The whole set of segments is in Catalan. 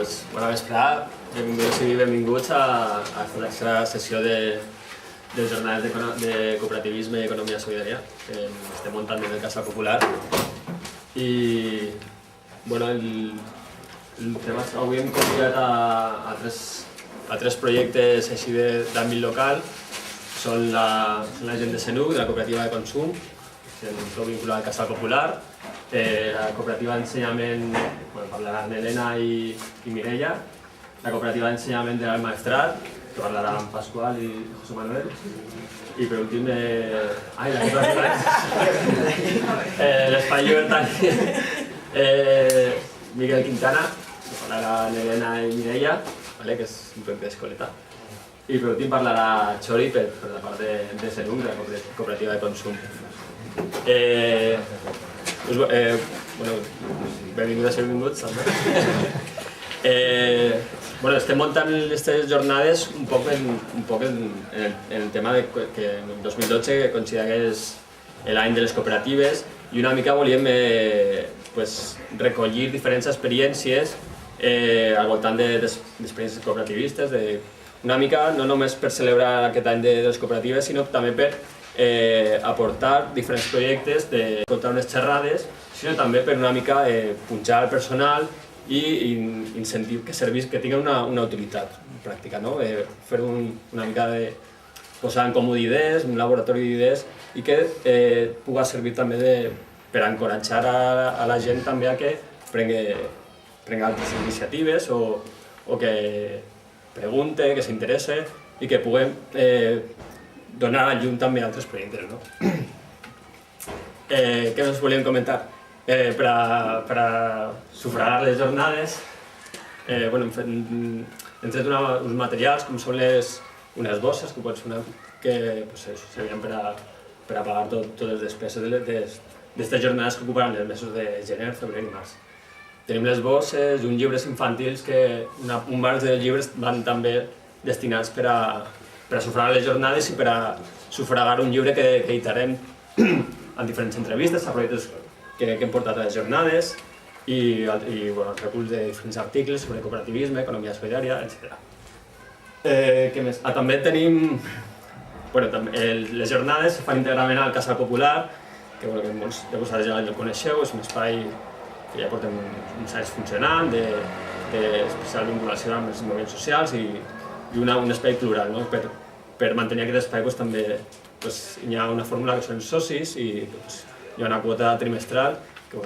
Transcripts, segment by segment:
Bona vesprada, benvinguts i benvinguts a aquesta tercera sessió de jornades de cooperativisme i economia solidària que estem muntant des del Casal Popular. I el tema avui hem convidat a tres projectes així d'àmbit local. Són la gent de Senuc, de la cooperativa de consum, que ens trobo vinculat al Casal Popular, la cooperativa d'ensenyament, parlaran Elena i Mireia, la cooperativa d'ensenyament de l'Alt Maestrat, que parlaran Pasqual i José Manuel, i per últim, l'Espai Llibertari, Miguel Quintana, que parlaran Elena i Mireia, que és un projecte d'escoleta. I per últim parlarà Chori per la part de Senuc, de la cooperativa de consum. Benvingudes i benvinguts també. Estem muntant aquestes jornades un poc en el tema que en 2012 considera que és l'any de les cooperatives i una mica volíem recollir diferents experiències al voltant d'experiències cooperativistes, una mica no només per celebrar aquest any de les cooperatives, sinó també per aportar diferents projectes, contar unes xerrades, sinó també per una mica punxar el personal i que servís, que tingui una utilitat pràctica, fer una mica de posar en comú d'idees, un laboratori d'idees i que pugui servir també per encoratjar a la gent també a que prenga altres iniciatives o que pregunte, que s'interesse i que puguem donar a llum també a altres projectes. Què us volíem comentar? Per a sufragar les jornades hem tret uns materials com són unes bosses que serviran per a pagar totes les despeses d'aquestes jornades que ocuparan els mesos de gener, febrer i març. Tenim les bosses i uns llibres infantils que un marge de llibres van també destinats per a sufragar les jornades i per a sufragar un llibre que editarem en diferents entrevistes a projectes que hem portat a les jornades i reculls de diferents articles sobre cooperativisme, economia solidària, etc. Què més? També tenim... Les jornades es fan íntegrament al Casal Popular, que molts de vosaltres ja el coneixeu, és un espai que ja portem uns anys funcionant, d'especial vinculació amb els moviments socials i un espai plural. Per mantenir aquest espai també hi ha una fórmula que són socis i hi ha una quota trimestral que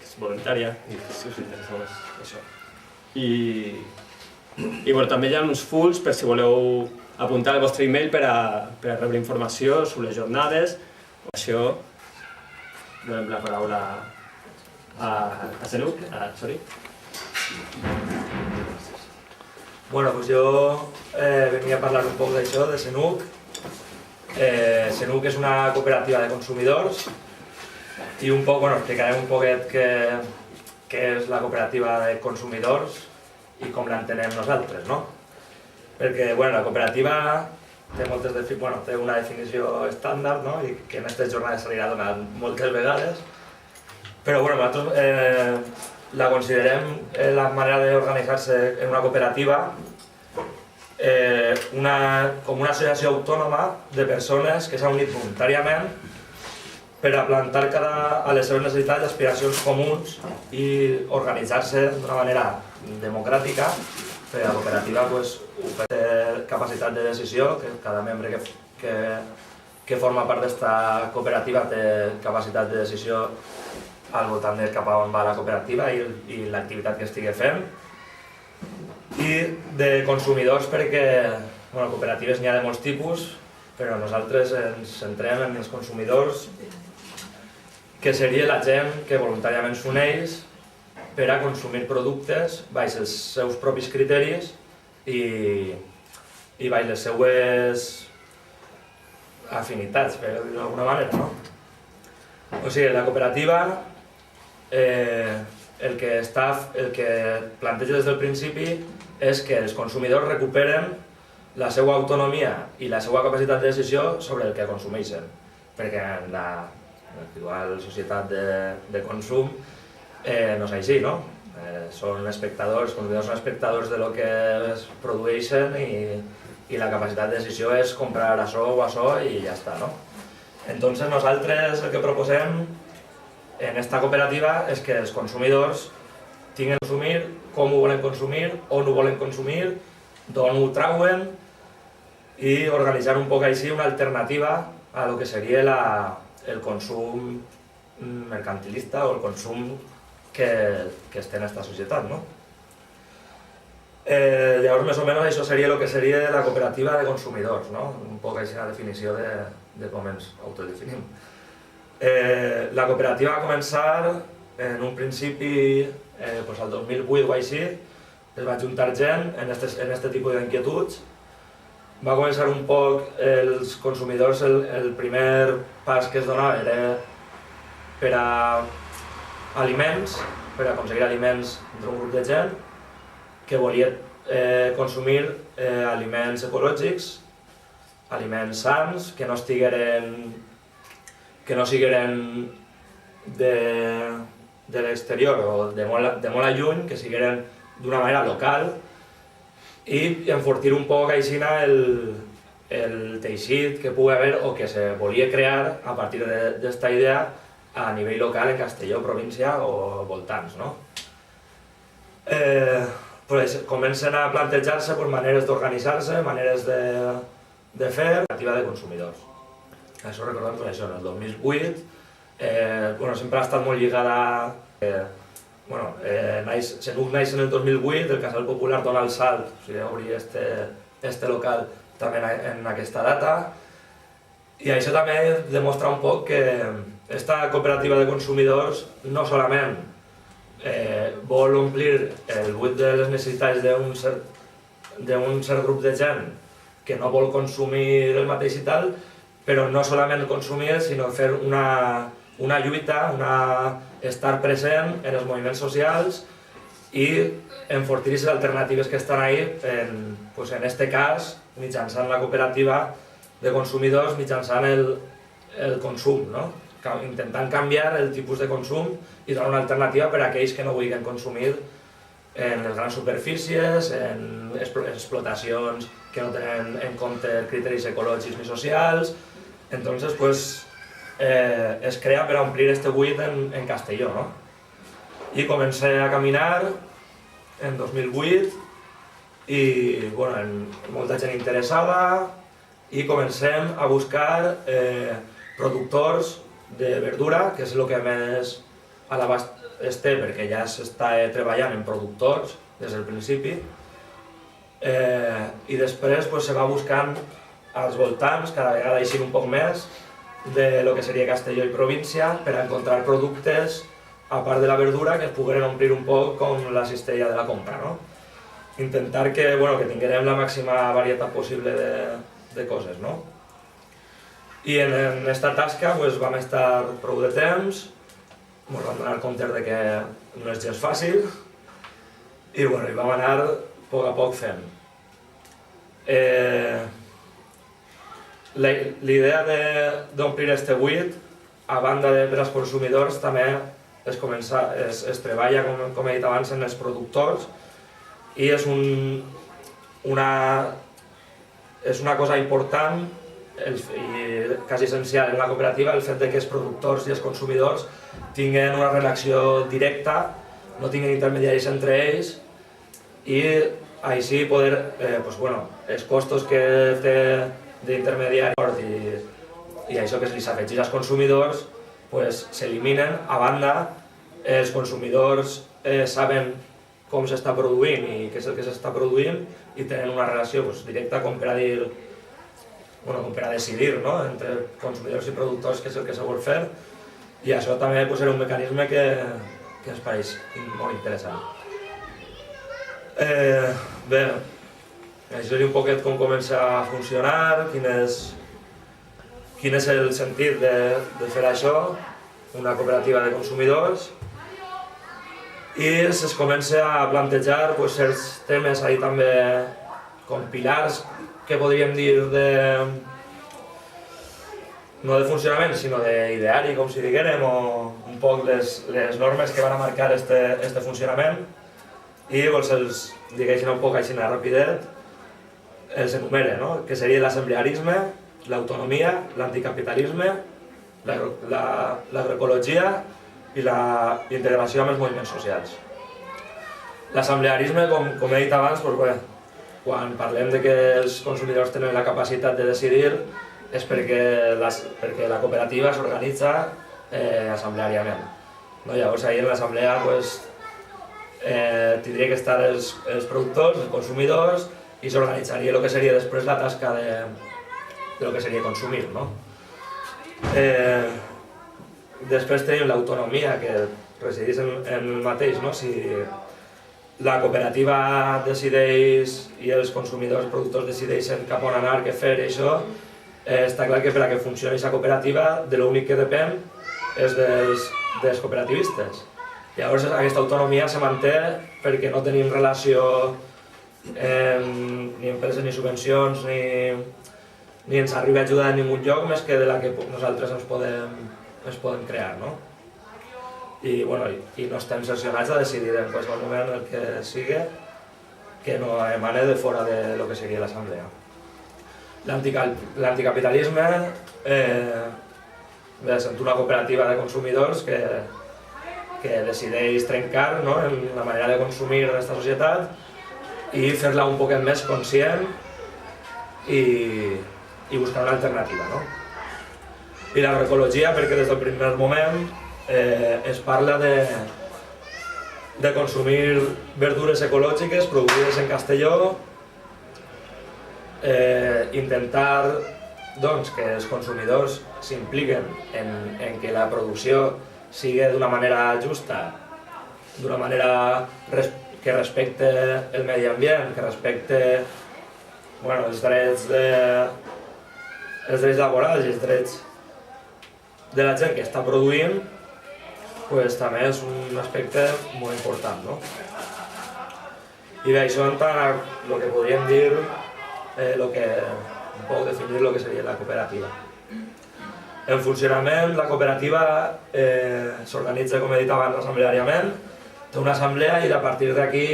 és voluntària i si us interessa això. I també hi ha uns fulls per si voleu apuntar el vostre e-mail per a rebre informació sobre les jornades. Això donem la paraula a Senuc, a Chori. Jo venia a parlar un poc d'això, de Senuc. Senuc és una cooperativa de consumidors i explicarem un poquet què és la cooperativa de consumidors i com l'entenem nosaltres, no? Perquè la cooperativa té una definició estàndard i que en aquestes jornades s'anirà donant moltes vegades, però nosaltres la considerem la manera d'organitzar-se en una cooperativa com una associació autònoma de persones que s'han unit voluntàriament per a plantar cara a les seves necessitats i aspiracions comuns i organitzar-se d'una manera democràtica, perquè la cooperativa té capacitat de decisió, que cada membre que forma part d'aquesta cooperativa té capacitat de decisió al voltant de cap a on va la cooperativa i l'activitat que estigui fent. I de consumidors perquè cooperatives n'hi ha de molts tipus, però nosaltres ens centrem en els consumidors, que seria la gent que voluntàriament s'uneix per a consumir productes baix els seus propis criteris i baix les seues afinitats, per dir-ho d'alguna manera. O sigui, la cooperativa el que planteja des del principi és que els consumidors recuperen la seva autonomia i la seva capacitat de decisió sobre el que consumeixen, perquè en l'actual societat de consum no és així, no? Són espectadors, els consumidors són espectadors de lo que es produeixen i la capacitat de decisió és comprar això o això i ja està, no? Entonces nosaltres el que proposem en esta cooperativa és que els consumidors tinguin que consumir, com ho volen consumir, on ho volen consumir, d'on ho trauen i organitzar un poc així una alternativa a lo que seria el consum mercantilista o el consum que es té en aquesta societat, no? Llavors, més o menys, això seria el que seria la cooperativa de consumidors, no? Un poc així la definició de com ens autodefinim. La cooperativa va començar en un principi, al 2008 o així, es va juntar gent en este tipus d'inquietuds. Va començar un poc els consumidors, el primer pas que es donava era per a aliments, per aconseguir aliments d'un grup de gent que volia consumir aliments ecològics, aliments sans, que no sigueren de l'exterior o de molt lluny, que sigueren d'una manera local i enfortir un poc així el teixit que pugui haver o que se volia crear a partir d'esta idea a nivell local en Castelló, província o voltants, no? Comencen a plantejar-se maneres d'organitzar-se, maneres de fer, cooperativa de consumidors. Això recordem que això, en el 2008, sempre ha estat molt lligada Senuc naix en el 2008, el Casal Popular dona el salt, o sigui, obrir este local també en aquesta data, i això també demostra un poc que aquesta cooperativa de consumidors no solament vol omplir el buit de les necessitats d'un cert grup de gent que no vol consumir el mateix i tal, però no solament consumir, sinó fer una lluita, estar present en els moviments socials i enfortir les alternatives que estan ahí, en este cas, mitjançant la cooperativa de consumidors, mitjançant el consum, no? Intentant canviar el tipus de consum i donar una alternativa per a aquells que no vulguin consumir en les grans superfícies, en explotacions que no tenen en compte criteris ecològics ni socials. Entonces, es crea per omplir este buit en Castelló, no? I comencé a caminar en 2008 i, molta gent interessada i comencem a buscar productors de verdura, que és el que més a l'abast es té, perquè ja s'està treballant en productors des del principi, i després se va buscant als voltants, cada vegada eixint un poc més, de lo que seria Castelló i província, per a encontrar productes, a part de la verdura, que es pogueren omplir un poc com la cistella de la compra, no? Intentar que tinguem la màxima varietat possible de coses, no? I en aquesta tasca vam estar prou de temps, ens vam donar compte que no és gens fàcil i vam anar a poc fent. L'idea d'omplir este buit, a banda per als consumidors, també es treballa, com he dit abans, en els productors i és una cosa important i quasi essencial en la cooperativa el fet que els productors i els consumidors tinguin una relació directa, no tinguin intermediaris entre ells i així poder, els costos que té d'intermediari i això que els afegeix als consumidors s'eliminen. A banda, els consumidors saben com s'està produint i què és el que s'està produint i tenen una relació directa com per a dir, com per a decidir entre consumidors i productors què és el que se vol fer, i això també era un mecanisme que ens pareix molt interessant. Bé, això seria un poquet com comença a funcionar, quin és el sentit de fer això, una cooperativa de consumidors, i es comença a plantejar certs temes ahí també com pilars que podríem dir no de funcionament, sinó d'ideari, com si diguérem, o un poc les normes que van a marcar este funcionament i els diguéssim un poc així rapidet, els enumere, no? Que seria l'assemblearisme, l'autonomia, l'anticapitalisme, l'agroecologia i la integració amb els moviments socials. L'assemblearisme, com he dit abans, quan parlem de que els consumidors tenen la capacitat de decidir és perquè la cooperativa s'organitza assembleàriament. Llavors, ahir en l'assemblea tindria que estar els productors, els consumidors, i s'organitzaria el que seria després la tasca de lo que seria consumir. Després tenim l'autonomia, que resideix en el mateix. Si la cooperativa decideix i els consumidors, els productors decideixen cap on anar, què fer i això, està clar que per a que funcioni aquesta cooperativa de l'únic que depèn és dels cooperativistes. Llavors aquesta autonomia se manté perquè no tenim relació ni empreses ni subvencions ni ens arriba ajuda de ningú lloc més que de la que nosaltres ens podem crear. I no estem sancionats a decidir en qualsevol moment el que sigui que no emane de fora de lo que seria l'assemblea. L'anticapitalisme és una cooperativa de consumidors que decideix trencar en la manera de consumir d'aquesta societat i fer-la un poquet més conscient i buscar una alternativa. I l'agroecologia, perquè des del primer moment es parla de consumir verdures ecològiques produïdes en Castelló, intentar que els consumidors s'impliquen en que la producció sigui d'una manera justa, d'una manera que respecte el medi ambient, que respecte els drets laborals i els drets de la gent que està produint, també és un aspecte molt important. I bé, això en tant el que podríem dir, un poc definir el que seria la cooperativa. En funcionament, la cooperativa s'organitza, com he dit abans, assembleàriament, té una assemblea i a partir d'aquí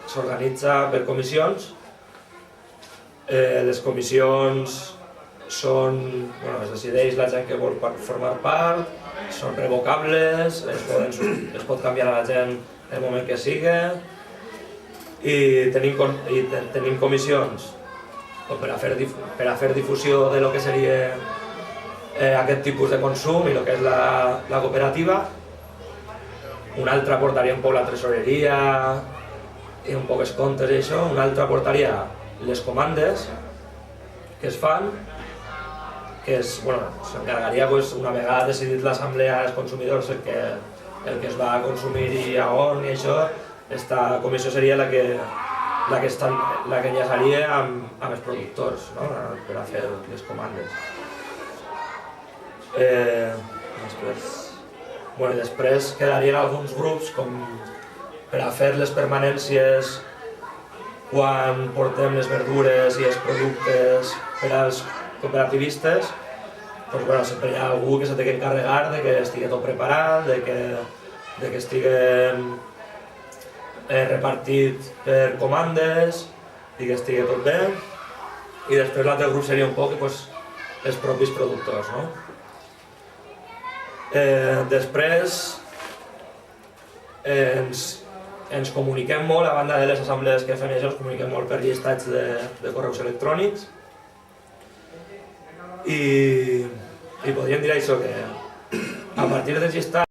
s'organitza per comissions. Les comissions es decideix la gent que vol formar part, són revocables, es pot canviar a la gent el moment que sigui i tenim comissions per a fer difusió de lo que seria aquest tipus de consum i el que és la cooperativa. Una altra portaria un poc la tresoreria i un poc els comptes i això. Una altra portaria les comandes que es fan, que s'encarregaria una vegada decidit l'assemblea dels consumidors el que es va a consumir i a on i això. Aquesta comissió seria la que enllaçaria amb els productors per a fer les comandes. Després quedarien alguns grups per a fer les permanències quan portem les verdures i els productes per als cooperativistes. Sempre hi ha algú que s'ha d'encarregar de que estigui tot preparat, de que estigui repartit per comandes i que estigui tot bé. I després l'altre grup seria un poc els propis productors. Després ens comuniquem molt, a banda de les assemblees que fem això, ens comuniquem molt per llistats de correus electrònics i podríem dir això, que a partir dels llistats